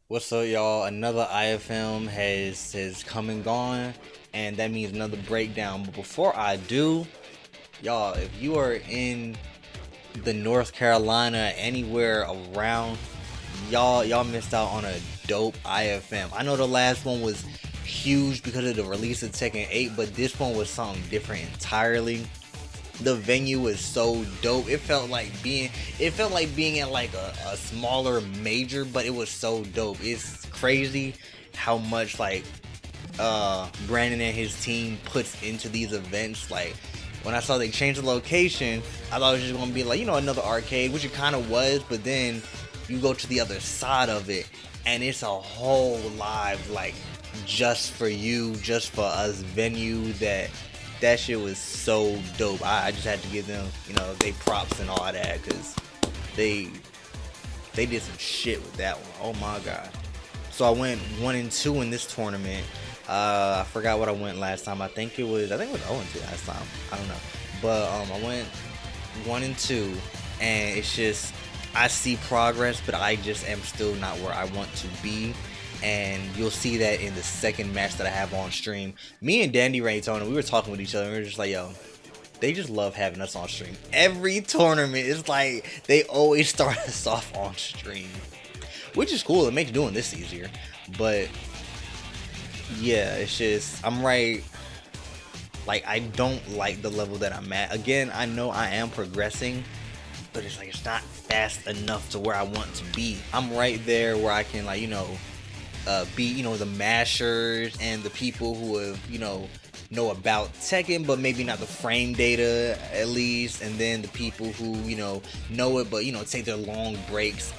What's up, y'all? Another IFM has come and gone, and that means another breakdown. But before I do, y'all, if you are in the North Carolina, anywhere around, y'all missed out on a dope IFM. I know the last one was huge because of the release of Tekken 8, but this one was something different entirely. The venue was so dope. It felt like being in like a smaller major, but it was so dope. It's crazy how much like Brandon and his team puts into these events. Like when I saw they changed the location, I thought it was just gonna be like, another arcade, which it kind of was, but then you go to the other side of it and it's a whole live, like, just for you, just for us venue. That shit was so dope. I just had to give them, they props and all that, because they they did some shit with that one. Oh my god. So I went 1-2 in this tournament. I forgot what I went last time. I think it was 0-2 last time. I don't know. But I went 1-2, and it's just I see progress, but I just am still not where I want to be. And you'll see that in the second match that I have on stream. Me and Dandy Raytona, we were talking with each other, and we were just like, yo, they just love having us on stream. Every tournament, it's like they always start us off on stream, which is cool. It makes doing this easier. But yeah, it's just I'm right. Like, I don't like the level that I'm at. Again, I know I am progressing, but it's like it's not fast enough to where I want to be. I'm right there where I can, like, be, the mashers and the people who have, know about Tekken, but maybe not the frame data at least, and then the people who, know it, but, take their long breaks.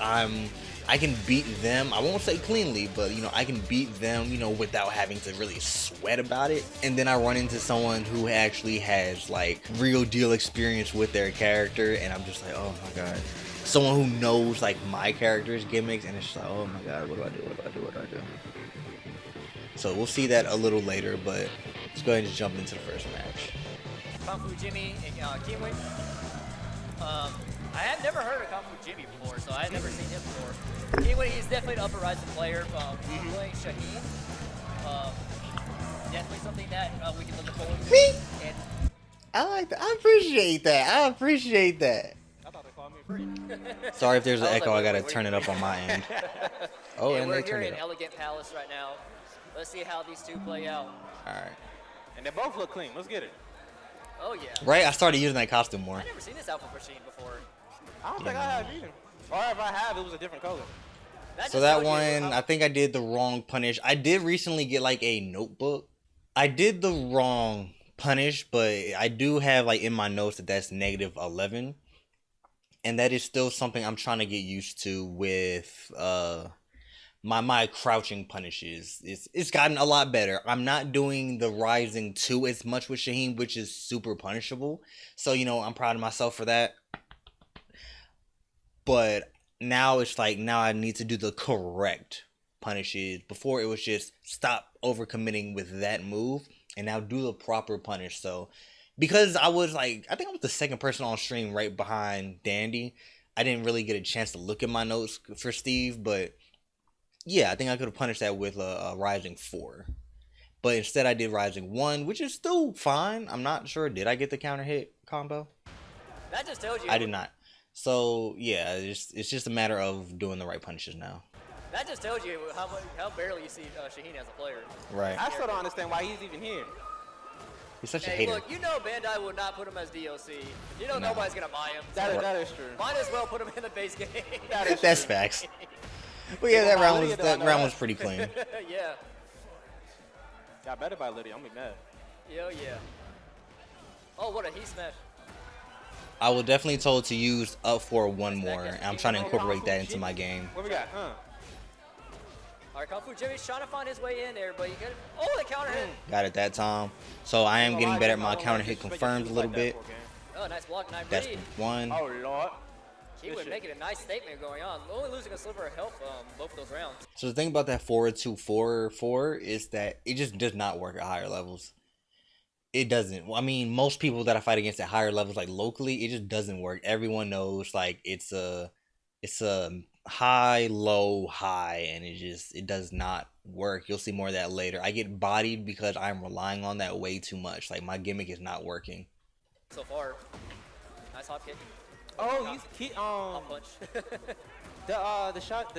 I can beat them. I won't say cleanly, but, I can beat them, without having to really sweat about it. And then I run into someone who actually has, like, real deal experience with their character, and I'm just like, oh my god. Someone who knows, like, my character's gimmicks, and it's just like, oh my god, what do I do? What do I do? What do I do? So we'll see that a little later, but let's go ahead and just jump into the first match. Kung Fu Jimmy and Keyguin. I had never heard of Kung Fu Jimmy before, so I had never seen him before. Keyguin, he's definitely an upper rising player. Playing Shaheen, um, definitely something that we can look forward to. Me? And I like that. I appreciate that. I appreciate that. I thought they called me free. Sorry if there's an I was echo. like, I gotta wait, turn it up on my end. Oh, and and we're they here turned in it up. Elegant Palace right now. Let's see how these two play out. All right. And they both look clean. Let's get it. Oh yeah. Right. I started using that costume more. I've never seen this outfit machine before. I don't think I have either. Or if I have, it was a different color. So that one, I think I did the wrong punish. I did recently get like a notebook. I did the wrong punish, but I do have like in my notes that that's -11, and that is still something I'm trying to get used to with my crouching punishes. It's gotten a lot better. I'm not doing the rising 2 as much with Shaheen, which is super punishable. So, I'm proud of myself for that. But now it's like, now I need to do the correct punishes. Before it was just stop overcommitting with that move and now do the proper punish. So because I was like, I think I was the second person on stream right behind Dandy, I didn't really get a chance to look at my notes for Steve, but yeah, I think I could have punished that with a rising 4. But instead I did rising 1, which is still fine. I'm not sure. Did I get the counter hit combo? That just tells you. I did not. So yeah, it's just a matter of doing the right punishes now. That just tells you how barely you see Shaheen as a player. Right. I still don't understand why he's even here. He's such a Hey, hater. look, Bandai will not put him as DLC. No. Nobody's gonna buy him. That is true. Might as well put him in the base game. That's facts. But yeah, that round was pretty clean. Yeah. Y'all better buy Lydia. I'm gonna be mad. Yeah. Oh, what a heat smash. I was definitely told to use up for one more. And I'm trying to incorporate that into my game. What we got? All right, Kung Fu Jimmy's trying to find his way in there, but you got it. Oh, the counter hit. Got it that time. So I am getting better at my counter hit confirmed a little bit. Oh, nice block. Nice That's read. one. Oh Lord. Keyguin making a nice statement going on. Only losing a sliver of health both of those rounds. So the thing about that 4-2-4-4 is that it just does not work at higher levels. It doesn't. I mean, most people that I fight against at higher levels, like locally, it just doesn't work. Everyone knows, like, it's a high, low, high, and it does not work. You'll see more of that later. I get bodied because I'm relying on that way too much. Like my gimmick is not working. So far, nice hop kick. Oh, Hop punch. the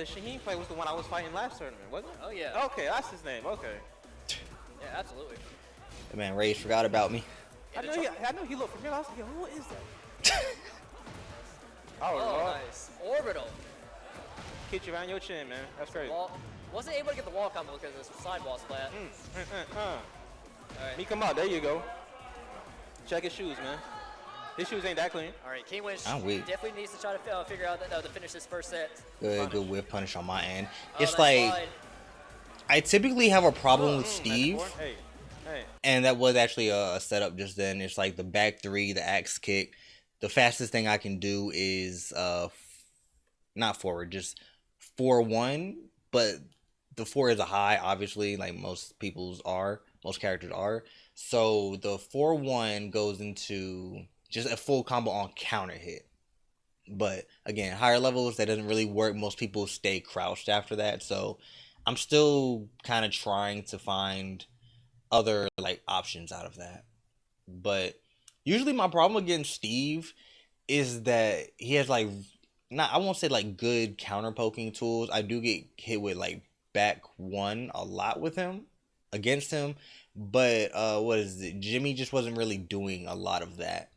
Shaheen fight was the one I was fighting last tournament, wasn't it? Oh yeah. Okay, that's his name. Okay. Yeah, absolutely. Man, Rage forgot about me. I know he looked familiar. I was like, yo, who is that? Oh, Oh, Lord. nice. Orbital. Hit you around your chin, man. That's crazy. Wall. Wasn't able to get the wall combo because of the side wall splat. All right. Me come out. There you go. Check his shoes, man. His shoes ain't that clean. All right, Keyguin I'm weak. definitely needs to try to figure out to finish this first set. Good whip punish on my end. Oh, It's nice like slide. I typically have a problem with Nice Steve, forward. Hey. and that was actually a setup just then. It's like the back three, the axe kick. The fastest thing I can do is not forward, just 4-1, but the 4 is a high, obviously, like most characters are. So the 4-1 goes into just a full combo on counter hit. But again, higher levels, that doesn't really work. Most people stay crouched after that. So I'm still kind of trying to find other like options out of that. But usually my problem against Steve is that he has like, not, I won't say like good counter poking tools. I do get hit with like back one a lot with him, against him. But what is it? Jimmy just wasn't really doing a lot of that.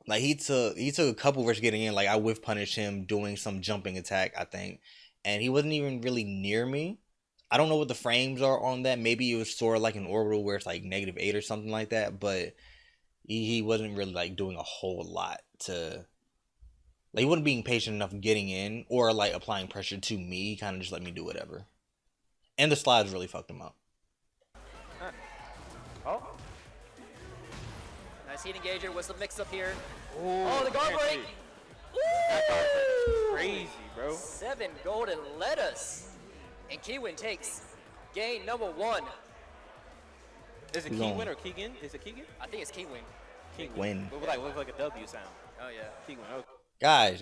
Like he took a couple versus getting in. Like I whiff punished him doing some jumping attack, I think, and he wasn't even really near me. I don't know what the frames are on that. Maybe it was sort of like an orbital where it's like -8 or something like that. But he wasn't really like doing a whole lot to. Like he wasn't being patient enough getting in or like applying pressure to me. He kind of just let me do whatever. And the slides really fucked him up. Oh. Nice heat engager. What's the mix up here? Ooh, Oh, the guard break. That's crazy, bro. 7 golden lettuce. And Keyguin takes game number 1. Is it Keyguin or Keyguin? Is it Keyguin? I think it's Keyguin. Win. What looks like a W sound. Oh yeah. Keyguin. Okay. Guys.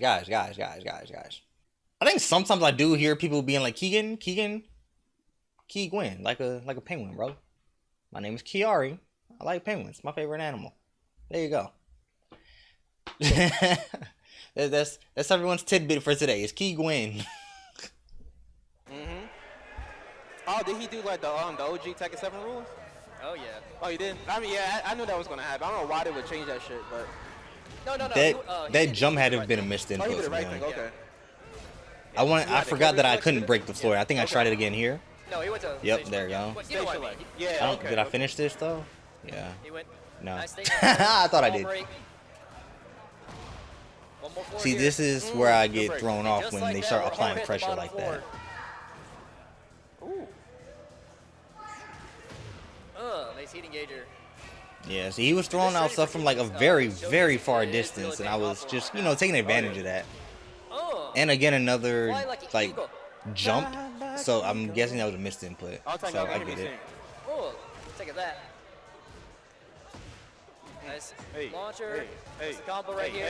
I think sometimes I do hear people being like Keyguin, like a penguin, bro. My name is Kiari. I like penguins. My favorite animal. There you go. that's everyone's tidbit for today. It's Keyguin. Mm-hmm. Oh, did he do like the OG Tekken 7 rules? Oh yeah. Oh, he did. I mean, yeah, I knew that was gonna happen. I don't know why they would change that shit, but. No. That jump had to have been a missed Oh, input. he did the right man. thing. Okay. I forgot that I couldn't break the floor. I think I tried it again here. No, he went to. Yep, stage there you one. go. But you know what I mean. Yeah. Okay. Did I finish this though? Yeah. He went. No. Nice thing. I thought I Ball did. break. One more forward See, here. this is where I good get break. thrown And off just when like they that, start we're applying hit the pressure bottom like floor. that. Ooh. Nice heat engager. Yeah, see, he was throwing out stuff from like a very, very far distance, and I was just, taking advantage of that. And again, another like jump. So I'm guessing that was a missed input. So I get it. Oh, take that. Nice Hey, launcher. hey, Nice combo right here.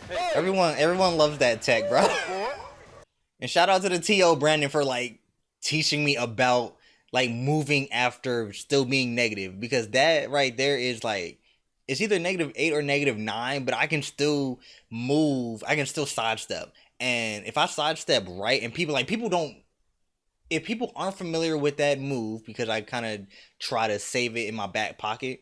hey. Everyone loves that tech, bro. And shout out to the TO Brandon for like teaching me about like moving after still being negative, because that right there is like, it's either -8 or -9, but I can still move. I can still sidestep. And if I sidestep right, and if people aren't familiar with that move, because I kind of try to save it in my back pocket,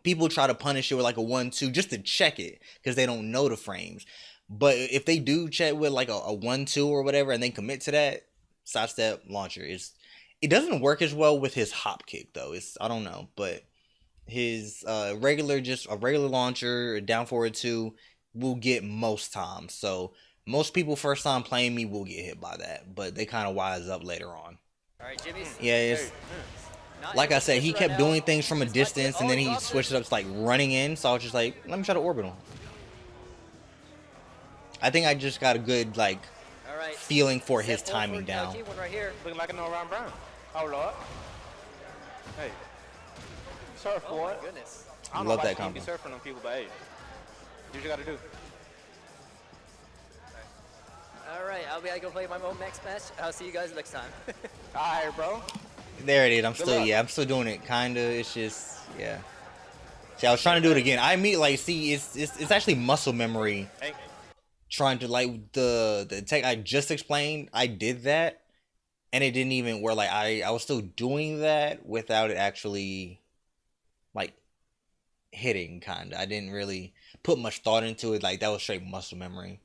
people try to punish it with like a 1-2 just to check it because they don't know the frames. But if they do check with like a 1-2 or whatever and they commit to that, sidestep launcher it doesn't work as well with his hop kick though. I don't know, but his regular launcher, down forward 2 will get most times. So most people first time playing me will get hit by that, but they kind of wise up later on. All right, Jimmy's. Yeah, it's like I said, he kept doing things from a distance, and then he switched it up to like running in. So I was just like, let me try to orbital. I think I just got a good like feeling for his timing down. Right here. Looking like a no Ron Brown. Oh Lord. Hey. Surfboard. Oh my goodness. I don't Love know why that you can't be combo. surfing on people, but hey, do what you gotta do. All right, I'll be go play my next match. I'll see you guys next time. All right, bro. There it is. luck. I'm still doing it. Kinda. It's just, yeah. See, I was trying to do it again. I immediately, like, see, it's actually muscle memory. Hey. Trying to, like, the tech I just explained, I did that, and it didn't even work. Like, I was still doing that without it actually, like, hitting, kinda. I didn't really put much thought into it. Like, that was straight muscle memory.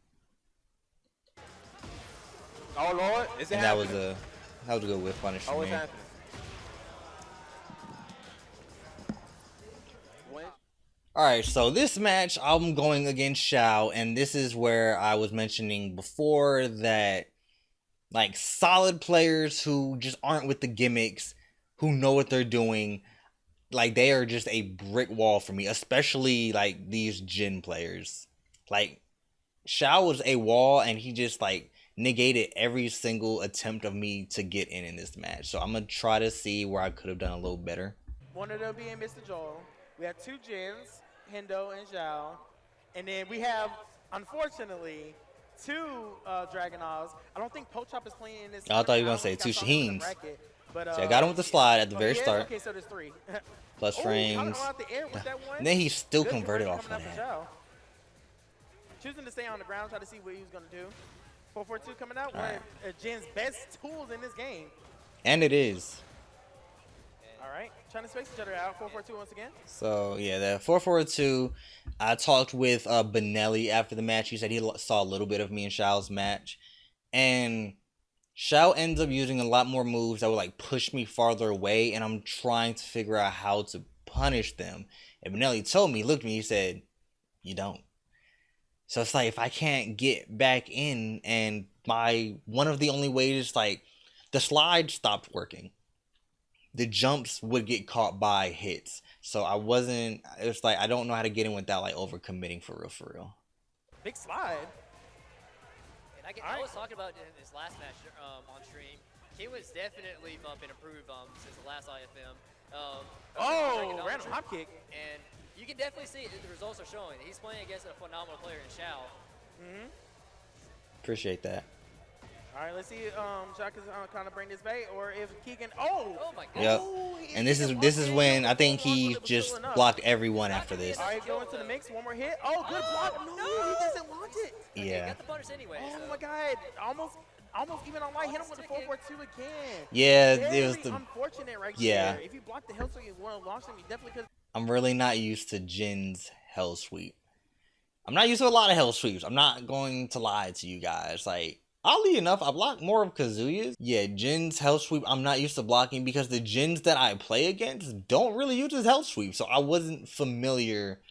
Oh Lord, is it And happening? that was a good whiff punish for Oh, me. it's happening. When? Alright, so this match, I'm going against Xiao, and this is where I was mentioning before that, like, solid players who just aren't with the gimmicks, who know what they're doing, like, they are just a brick wall for me, especially, like, these Jin players. Like, Xiao was a wall, and he just, like, negated every single attempt of me to get in this match. So I'm going to try to see where I could have done a little better. One of them being Mr. Joel. We have two Jins, Hendo and Zhao. And then we have, unfortunately, two Dragonovs. I don't think Pochop is playing in this. I thought you were tournament. going to say I two don't think I saw him in Shaheens. the bracket, but, See, I got him with the slide at the very he is? start. Okay, so there's three. Plus Oh, frames. caught him out the air with that one. And then he still Good converted conversion off of coming that. out for Zhao. Choosing to stay on the ground, try to see what he was going to do. 4-4-2 coming out. One of Jin's best tools in this game. And it is. All right, trying to space each other out. 4-4-2 once again. So, yeah, the 4-4-2. I talked with Benelli after the match. He said he saw a little bit of me in Xiao's match. And Xiao ends up using a lot more moves that would, like, push me farther away. And I'm trying to figure out how to punish them. And Benelli told me, looked at me, he said, you don't. So it's like, if I can't get back in, and one of the only ways, like, the slide stopped working. The jumps would get caught by hits. So it's like, I don't know how to get in without, like, overcommitting for real. Big slide. And I was talking about in this last match on stream. Keyguin's definitely been improved since the last IFM. Oh, random hop kick. And you can definitely see the results are showing. He's playing against a phenomenal player in Xiao. Appreciate that. All right, let's see if Jacques is kind of bring this back, or if Keyguin. Oh my God. Yep. Oh, And this is when I think he just blocked everyone after this. All right, go into the mix. One more hit. Oh, good block. No, he doesn't want it. Yeah. Got the punish anyway. Oh so. my God, almost even on light. Hit him with the 4-4-2 again. Yeah, Very it was the. unfortunate right Yeah. there. If you block the hell so you want to launch him, you definitely could. I'm really not used to Jin's hell sweep. I'm not used to a lot of hell sweeps. I'm not going to lie to you guys. Like, oddly enough, I block more of Kazuya's. Yeah, Jin's hell sweep, I'm not used to blocking because the Jins that I play against don't really use his hell sweep. So I wasn't familiar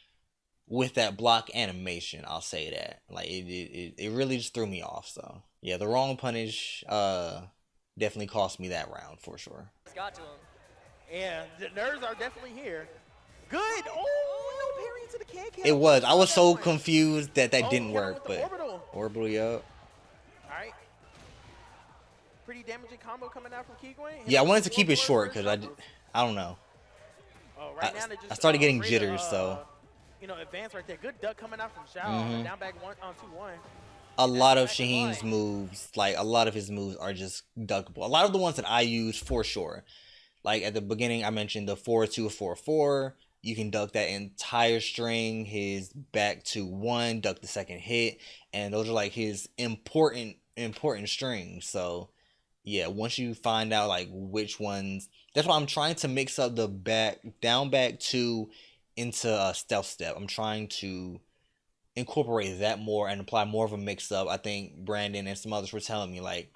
with that block animation, I'll say that. Like, it really just threw me off. So, yeah, the wrong punish definitely cost me that round for sure. It's got to him. Yeah, the nerves are definitely here. Good. Oh, no parry into the kick. It was. I was so confused that didn't hit him work, with the but orbital. Orbital, yup. All right. Pretty damaging combo coming out from Keyguin. Yeah, I wanted to keep it short because I don't know. Oh, right now they just, I started getting great, jitters, so. Advance right there. Good duck coming out from Xiao. Down back 2-1. A lot of Shaheen's moves, like a lot of his moves are just duckable. A lot of the ones that I use for sure. Like at the beginning, I mentioned the 4-2, 4-4. You can duck that entire string, his back to 1, duck the second hit, and those are like his important strings. So yeah, once you find out like which ones, that's why I'm trying to mix up the down back 2 into a stealth step. I'm trying to incorporate that more and apply more of a mix up. I think Brandon and some others were telling me like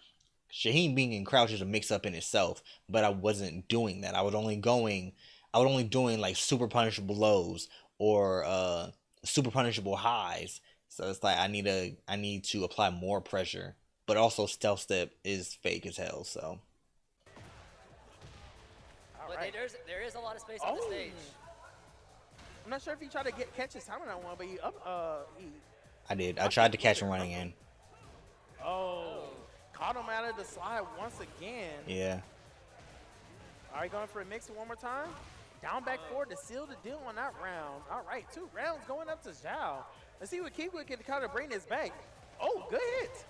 Shaheen being in crouch is a mix up in itself, but I wasn't doing that. I was only doing like super punishable lows or super punishable highs. So it's like I need to apply more pressure, but also stealth step is fake as hell. So But there is a lot of space on the stage. I'm not sure if he tried to catch his time on that one, but I did. I tried to catch him running in. Caught him out of the slide once again. Yeah. All right, going for a mix one more time. Down back 4 to seal the deal on that round. All right, 2 rounds going up to Zhao. Let's see what Keyguin can kind of bring this back. Oh, good hit.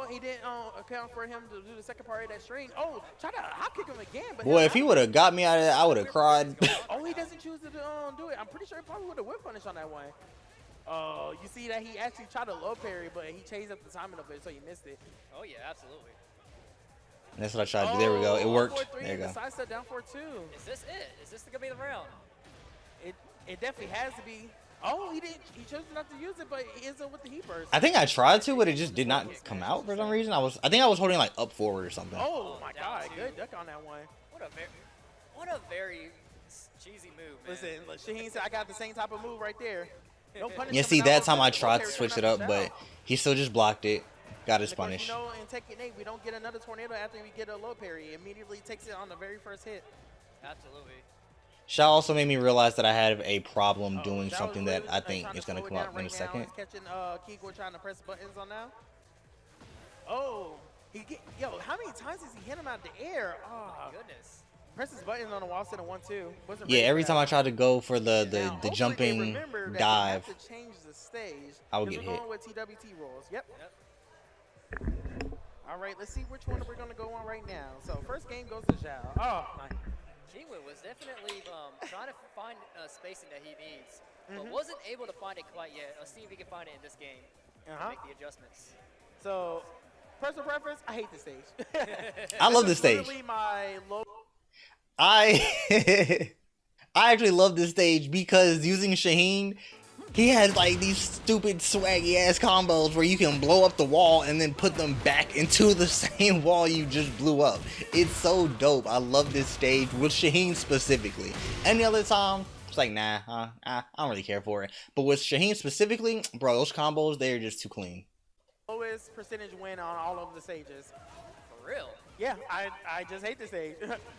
Oh, he didn't account for him to do the second part of that string. Oh, try to hop kick him again. But Boy, if he would have got me out of that, I would have cried. oh, he doesn't choose to do it. I'm pretty sure he probably would have whip punish on that one. Oh, you see that he actually tried to low parry, but he changed up the timing of it, so he missed it. Oh yeah, absolutely. That's what I tried to do. There we go. It worked. There you go. Side step down 4-2. Is this it? Is this gonna be the round? It definitely has to be. Oh, he didn't. He chose not to use it, but he is with the heat burst. I think I tried to, but it just did not come out for some reason. I think I was holding like up forward or something. Oh my God, good duck on that one. What a very cheesy move, man. Listen, Shaheen said I got the same type of move right there. No punishment. Yeah, see, that time I tried to switch it up, but he still just blocked it. Got his punish. You know, in Tekken 8, we don't get another tornado after we get a low parry. Immediately takes it on the very first hit. Absolutely. Shao also made me realize that I had a problem doing something that I think is going to come up in a second. He's catching Keyguin trying to press buttons on now. Oh, yo, how many times has he hit him out the air? Oh, my goodness. Presses buttons on the wall set of 1-2. Yeah, every time I try to go for the jumping dive, to change the stage, I would get hit. We're going with TWT rules. Yep. All right, let's see which one we're going to go on right now. So first game goes to Zhao. Oh, my. Keyguin was definitely trying to find spacing that he needs, but wasn't able to find it quite yet. Let's see if he can find it in this game and make the adjustments. So, personal preference, I hate this stage. I love this stage. Literally my low. I actually love this stage because using Shaheen, he has like these stupid swaggy ass combos where you can blow up the wall and then put them back into the same wall you just blew up. It's so dope. I love this stage with Shaheen specifically. Any other time, it's like, nah, I don't really care for it. But with Shaheen specifically, bro, those combos, they're just too clean. Lowest percentage win on all of the stages. For real? Yeah, I just hate this stage.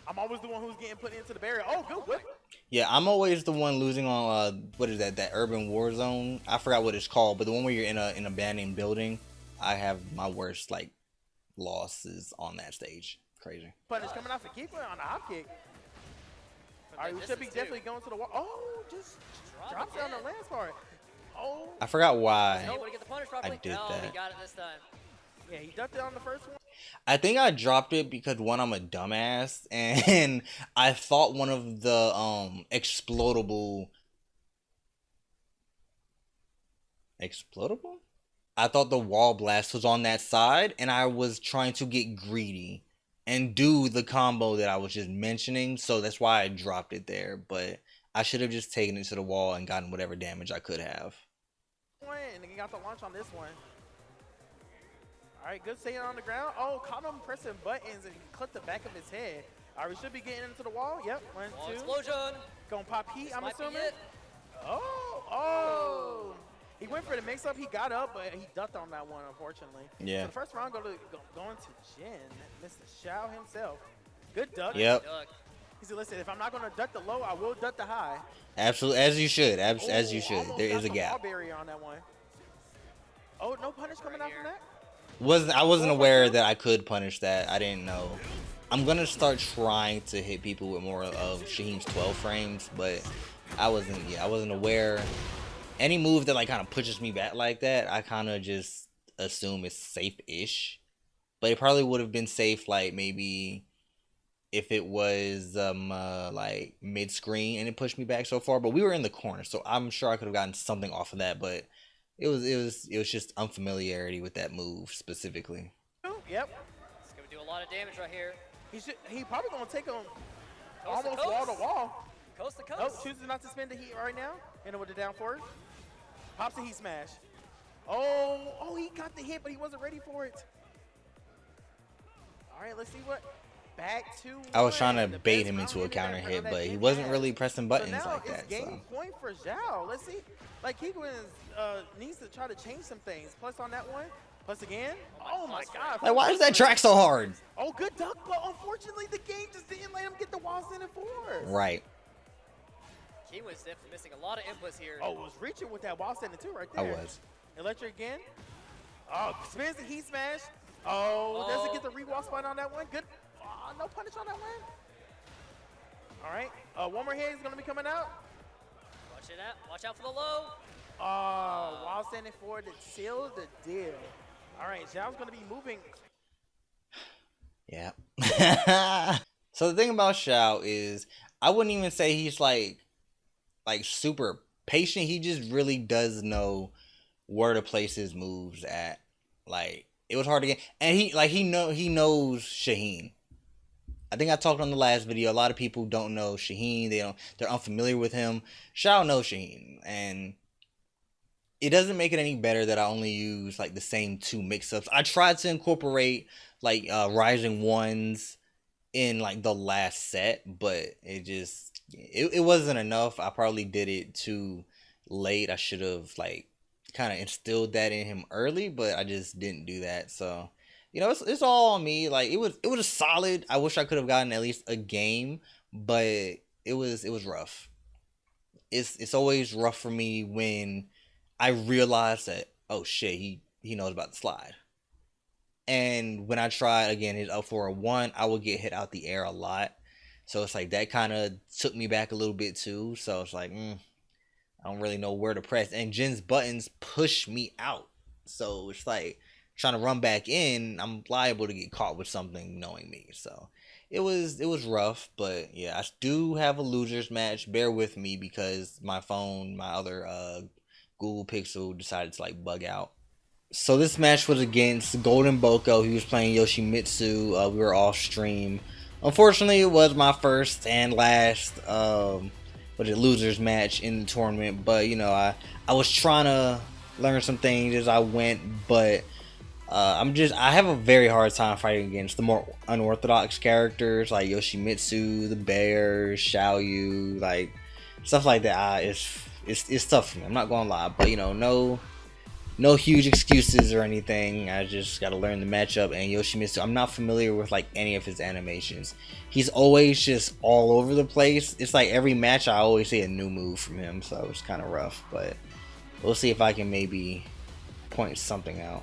I'm always the one who's getting put into the barrier. Oh, good whip. Yeah, I'm always the one losing on what is that urban war zone? I forgot what it's called, but the one where you're in an abandoned building. I have my worst like losses on that stage. Crazy. Punish coming out for Keyguin on a hop kick. All right, we should be definitely going to the wall. Oh, just drops it on the last part. Oh. I forgot why I did that. He got it this time. Yeah, he ducked it on the first one. I think I dropped it because one, I'm a dumbass, and I thought one of the explodable. I thought the wall blast was on that side, and I was trying to get greedy and do the combo that I was just mentioning, so that's why I dropped it there. But I should have just taken it to the wall and gotten whatever damage I could have. And he got the launch on this one. All right, good staying on the ground. Oh, caught him pressing buttons and clipped the back of his head. All right, we should be getting into the wall. Yep, 1, 2. Explosion. Gonna pop heat, I'm assuming. Oh. He went for the mix-up. He got up, but he ducked on that one, unfortunately. Yeah. So the first round going to Jin, Mr. Xiao himself. Good duck. Yep. He said, listen, if I'm not going to duck the low, I will duck the high. Absolutely, as you should. As you should. There is a gap. Barrier on that one. Oh, no punish coming out from that? I wasn't aware that I could punish that. I didn't know. I'm gonna start trying to hit people with more of Shaheen's 12 frames, but I wasn't aware. Any move that like kind of pushes me back like that, I kind of just assume it's safe-ish. But it probably would have been safe like maybe if it was like mid-screen and it pushed me back so far. But we were in the corner, so I'm sure I could have gotten something off of that, but it was just unfamiliarity with that move specifically. Yep. It's gonna do a lot of damage right here. He probably gonna take him Coast almost to wall to wall. Coast to coast. Nope, chooses not to spend the heat right now. And with the down forward. Pops the heat smash. Oh, he got the hit, but he wasn't ready for it. All right, let's see what. Back to I was trying to bait him into a counter hit, but he wasn't really pressing buttons like that. It's game point for Zhao. Let's see. Like, Keyguin needs to try to change some things. Plus on that one. Plus again. Oh, my God. Like, why is that track so hard? Oh, good duck, but unfortunately the game just didn't let him get the wall sending forward. Right. Keyguin's definitely missing a lot of inputs here. Oh, was reaching with that wall sending too right there. I was. Electric again. Oh, spins the heat smash. Oh, doesn't get the re-wall spot on that one. Good. No punish on that one. All right. One more hit is going to be coming out. Watch it out. Watch out for the low. Wall standing forward to seal the deal. All right, Zhao's going to be moving. Yeah. So the thing about Xiao is, I wouldn't even say he's like super patient. He just really does know where to place his moves at. Like, it was hard to get, and he knows Shaheen. I think I talked on the last video. A lot of people don't know Shaheen. They're unfamiliar with him. Xiao knows Shaheen, and it doesn't make it any better that I only use like the same 2 mix-ups. I tried to incorporate like Rising Ones in like the last set, but it wasn't enough. I probably did it too late. I should have like kind of instilled that in him early, but I just didn't do that. So, it's all on me. Like, it was a solid. I wish I could have gotten at least a game, but it was rough. It's always rough for me when I realize that, oh shit, he knows about the slide. And when I tried again his up for a 1, I would get hit out the air a lot. So it's like that kind of took me back a little bit too. So it's like, I don't really know where to press. And Jin's buttons push me out. So it's like trying to run back in, I'm liable to get caught with something knowing me. So it was rough, but yeah, I do have a losers match. Bear with me because my phone, my other Google Pixel decided to like bug out. So this match was against Golden Boko. He was playing Yoshimitsu. We were off stream. Unfortunately, it was my first and last losers match in the tournament. But I was trying to learn some things as I went. But I have a very hard time fighting against the more unorthodox characters like Yoshimitsu, the Bears, Xiaoyu, like stuff like that. It's tough for me. I'm not gonna lie, but no huge excuses or anything. I just got to learn the matchup. And Yoshimitsu, I'm not familiar with like any of his animations. He's always just all over the place. It's like every match I always see a new move from him, so it's kind of rough. But we'll see if I can maybe point something out.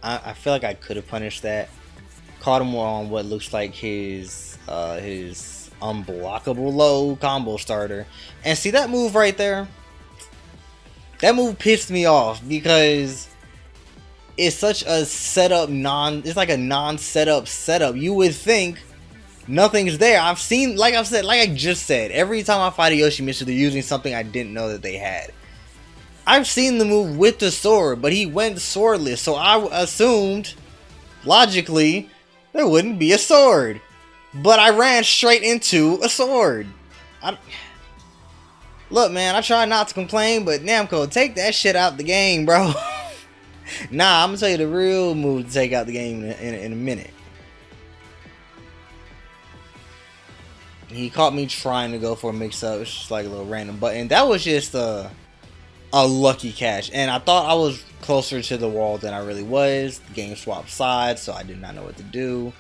I feel like I could have punished that. Caught him on what looks like his unblockable low combo starter. And see that move right there? That move pissed me off because it's such a setup it's like a non-setup setup. You would think nothing's there. I just said, every time I fight a Yoshimitsu, they're using something I didn't know that they had. I've seen the move with the sword, but he went swordless, so I assumed, logically, there wouldn't be a sword. But I ran straight into a sword. Look, man, I try not to complain, but Namco, take that shit out the game, bro. Nah, I'm gonna tell you the real move to take out the game in a minute. He caught me trying to go for a mix-up. It's just like a little random button. That was just a lucky catch. And I thought I was closer to the wall than I really was. The game swapped sides, so I did not know what to do.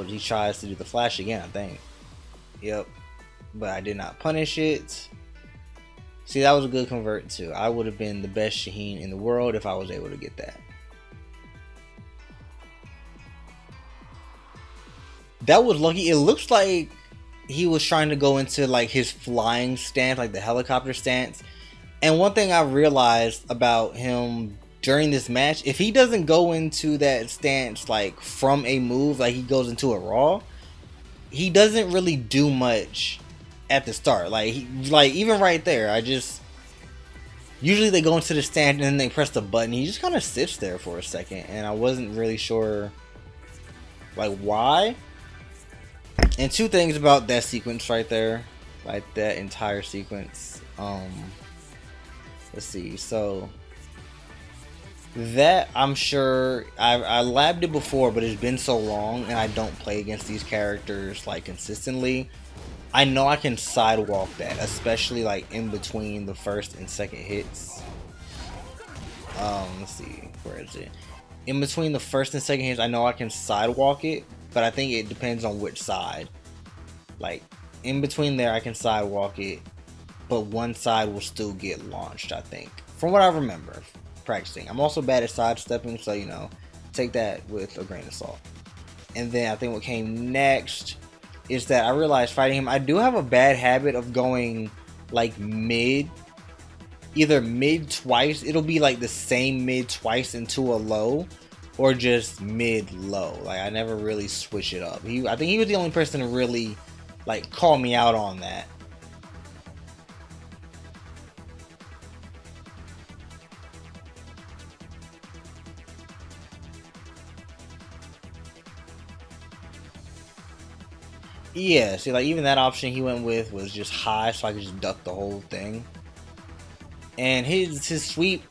He tries to do the flash again, I think. Yep. But I did not punish it. See, that was a good convert too. I would have been the best Shaheen in the world if I was able to get that. That was lucky. It looks like he was trying to go into like his flying stance, like the helicopter stance. And one thing I realized about him during this match, if he doesn't go into that stance like from a move, like he goes into a raw, he doesn't really do much at the start. Like even right there, usually they go into the stance and then they press the button. He just kind of sits there for a second, and I wasn't really sure like why. And 2 things about that sequence right there, like that entire sequence. Let's see. So that, I'm sure I labbed it before, but it's been so long and I don't play against these characters like consistently. I know I can sidewalk that, especially like in between the first and second hits. Let's see, where is it? In between the first and second hits, I know I can sidewalk it, but I think it depends on which side. Like in between there, I can sidewalk it, but one side will still get launched, I think, from what I remember practicing. I'm also bad at sidestepping, so take that with a grain of salt. And then I think what came next is that I realized fighting him, I do have a bad habit of going like mid, either mid twice. It'll be like the same mid twice into a low, or just mid low. Like I never really switch it up. I think he was the only person to really like call me out on that. Yeah, see, like even that option he went with was just high, so I could just duck the whole thing. And his sweep,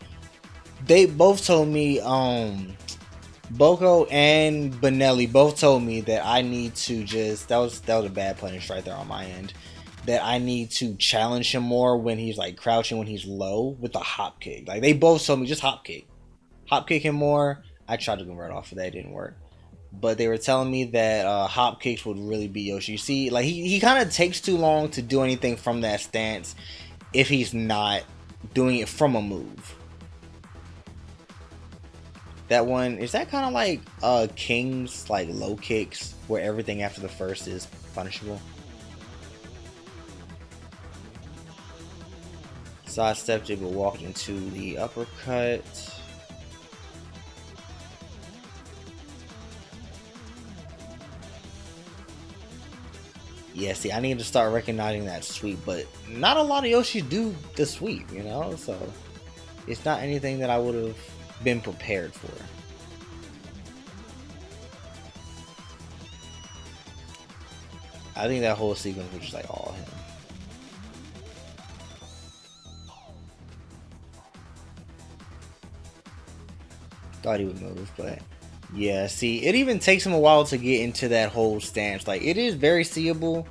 they both told me, Boko and Benelli both told me that I need to just that was a bad punish right there on my end. That I need to challenge him more when he's like crouching, when he's low with a hop kick. Like they both told me just hop kick him more. I tried to convert off of that, it didn't work. But they were telling me that hop kicks would really be Yoshi. You see, like he kind of takes too long to do anything from that stance if he's not doing it from a move. That one, is that kind of like King's like low kicks where everything after the first is punishable? Sidestepped it but walked into the uppercut. Yeah, see, I need to start recognizing that sweep, but not a lot of Yoshis do the sweep, you know? So, it's not anything that I would have been prepared for. I think that whole sequence was just like all him. Thought he would move, but yeah, see, it even takes him a while to get into that whole stance. Like, it is very seeable.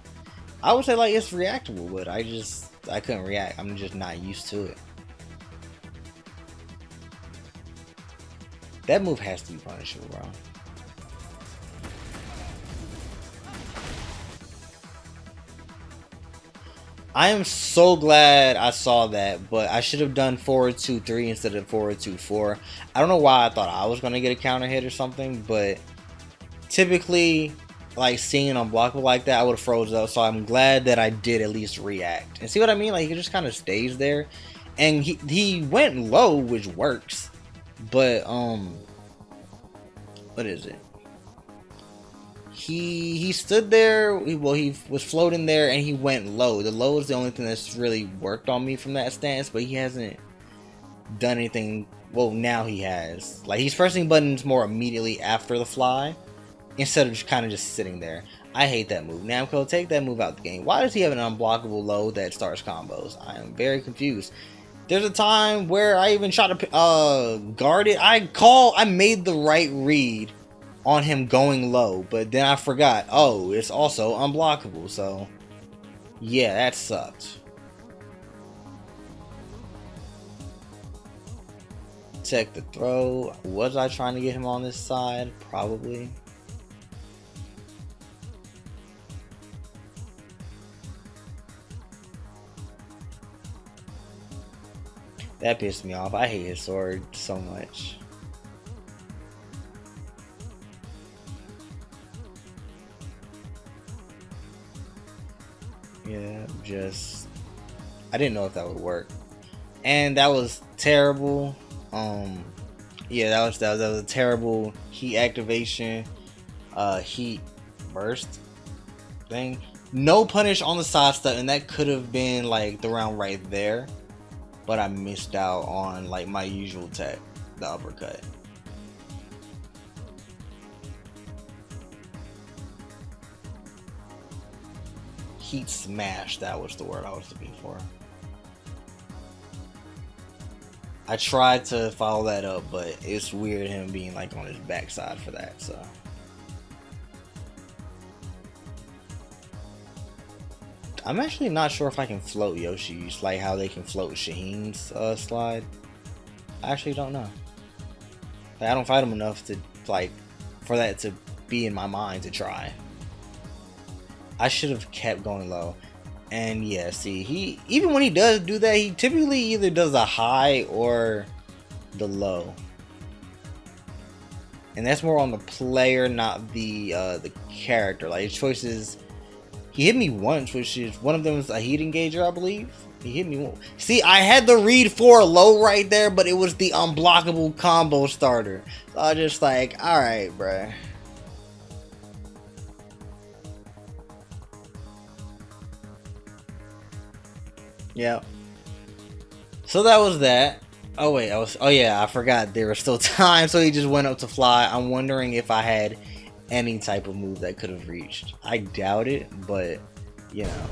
I would say, like, it's reactable, but I couldn't react. I'm just not used to it. That move has to be punishable, bro. I am so glad I saw that, but I should have done forward 2-3 instead of forward 2-4. I don't know why I thought I was going to get a counter hit or something, but typically, like, seeing it unblockable like that, I would have froze up, so I'm glad that I did at least react. And see what I mean? Like, he just kind of stays there. And he went low, which works, but, what is it? He stood there, he was floating there, and he went low. The low is the only thing that's really worked on me from that stance, but he hasn't done anything. Well, now he has. Like, he's pressing buttons more immediately after the fly, instead of just kind of just sitting there. I hate that move. Namco, take that move out the game. Why does he have an unblockable low that starts combos? I am very confused. There's a time where I even shot to guard it. I made the right read on him going low, but then I forgot, oh, it's also unblockable, so yeah, that sucked. Check the throw. Was I trying to get him on this side? Probably. That pissed me off. I hate his sword so much. Yeah, I didn't know if that would work, and that was terrible. Yeah, that was a terrible heat activation, heat burst thing. No punish on the side step, and that could have been like the round right there, but I missed out on like my usual tech, the uppercut. Heat smash, that was the word I was looking for. I tried to follow that up, but it's weird him being like on his backside for that, so. I'm actually not sure if I can float Yoshi's, like how they can float Shaheen's slide. I actually don't know. Like, I don't fight him enough to, like, for that to be in my mind to try. I should have kept going low. And yeah, see, even when he does do that, he typically either does a high or the low. And that's more on the player, not the character. Like, his choices He hit me once, which is one of them is a heat engager, I believe. He hit me once. See, I had the read 4 low right there, but it was the unblockable combo starter. So I was just like, alright, bruh. Yeah. So that was that. Oh wait, oh yeah, I forgot there was still time, so he just went up to fly. I'm wondering if I had any type of move that could have reached. I doubt it, but you know.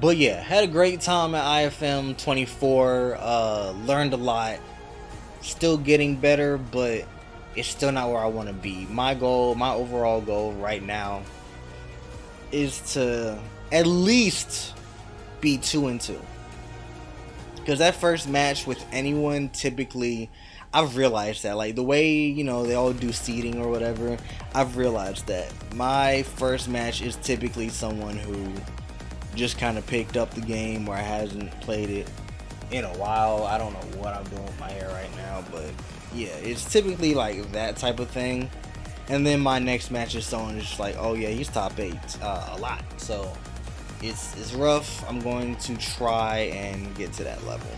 But yeah, had a great time at IFM 24. Learned a lot. Still getting better, but it's still not where I want to be. My goal, my overall goal right now is to at least be 2-2. Because that first match with anyone, typically, I've realized that, like, the way, you know, they all do seeding or whatever, I've realized that my first match is typically someone who just kind of picked up the game or hasn't played it in a while. I don't know what I'm doing with my hair right now, but yeah, it's typically like that type of thing. And then my next match is someone just like, oh yeah, he's top 8 a lot. So it's rough. I'm going to try and get to that level.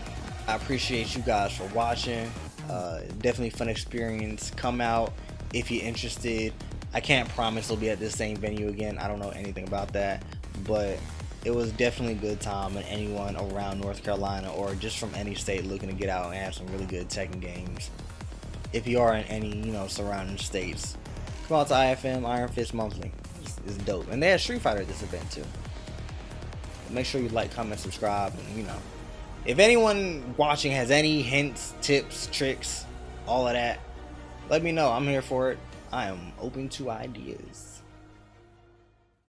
I appreciate you guys for watching. Definitely fun experience. Come out if you're interested. I can't promise it'll be at the same venue again. I don't know anything about that, but it was definitely a good time, and anyone around North Carolina or just from any state looking to get out and have some really good Tekken games, if you are in any, you know, surrounding states, come out to IFM Iron Fist Monthly. It's dope. And they had Street Fighter at this event too. Make sure you like, comment, subscribe, and you know, if anyone watching has any hints, tips, tricks, all of that, let me know. I'm here for it. I am open to ideas.